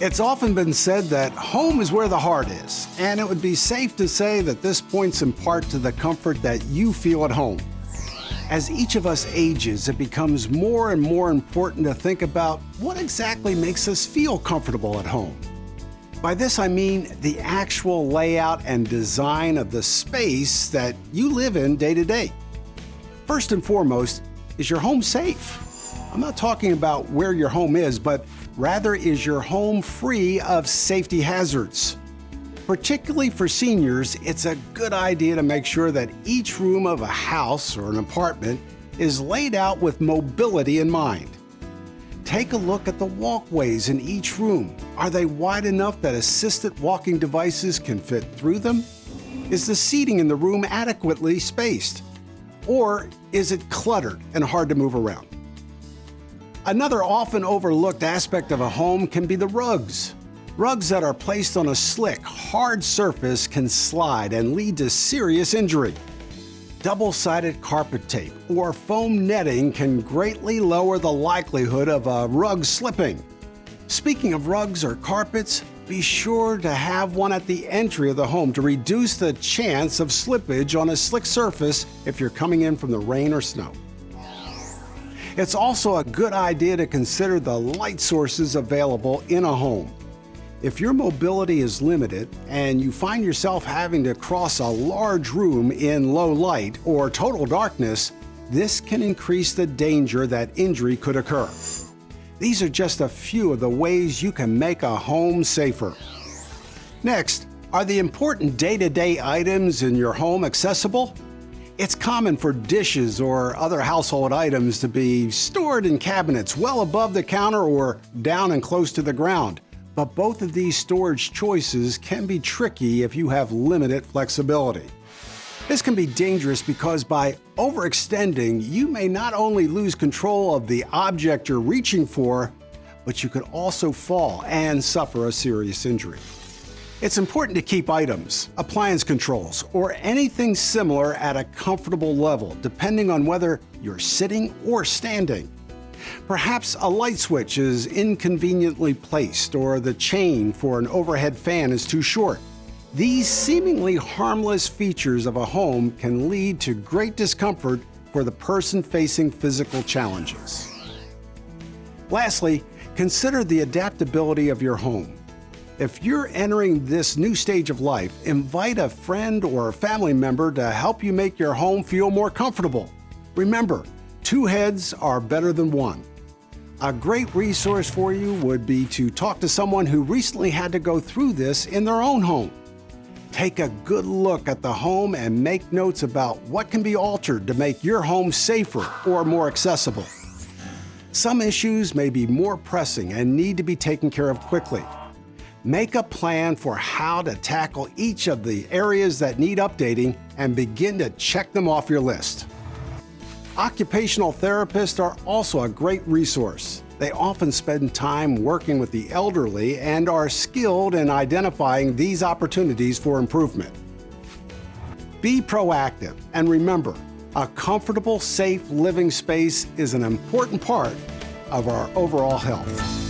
It's often been said that home is where the heart is, and it would be safe to say that this points in part to the comfort that you feel at home. As each of us ages, it becomes more and more important to think about what exactly makes us feel comfortable at home. By this I mean the actual layout and design of the space that you live in day to day. First and foremost, is your home safe? I'm not talking about where your home is, but rather, is your home free of safety hazards? Particularly for seniors, it's a good idea to make sure that each room of a house or an apartment is laid out with mobility in mind. Take a look at the walkways in each room. Are they wide enough that assisted walking devices can fit through them? Is the seating in the room adequately spaced? Or is it cluttered and hard to move around? Another often overlooked aspect of a home can be the rugs. Rugs that are placed on a slick, hard surface can slide and lead to serious injury. Double-sided carpet tape or foam netting can greatly lower the likelihood of a rug slipping. Speaking of rugs or carpets, be sure to have one at the entry of the home to reduce the chance of slippage on a slick surface if you're coming in from the rain or snow. It's also a good idea to consider the light sources available in a home. If your mobility is limited and you find yourself having to cross a large room in low light or total darkness, this can increase the danger that injury could occur. These are just a few of the ways you can make a home safer. Next, are the important day-to-day items in your home accessible? It's common for dishes or other household items to be stored in cabinets well above the counter or down and close to the ground. But both of these storage choices can be tricky if you have limited flexibility. This can be dangerous because by overextending, you may not only lose control of the object you're reaching for, but you could also fall and suffer a serious injury. It's important to keep items, appliance controls, or anything similar at a comfortable level, depending on whether you're sitting or standing. Perhaps a light switch is inconveniently placed, or the chain for an overhead fan is too short. These seemingly harmless features of a home can lead to great discomfort for the person facing physical challenges. Lastly, consider the adaptability of your home. If you're entering this new stage of life, invite a friend or a family member to help you make your home feel more comfortable. Remember, two heads are better than one. A great resource for you would be to talk to someone who recently had to go through this in their own home. Take a good look at the home and make notes about what can be altered to make your home safer or more accessible. Some issues may be more pressing and need to be taken care of quickly. Make a plan for how to tackle each of the areas that need updating and begin to check them off your list. Occupational therapists are also a great resource. They often spend time working with the elderly and are skilled in identifying these opportunities for improvement. Be proactive and remember, a comfortable, safe living space is an important part of our overall health.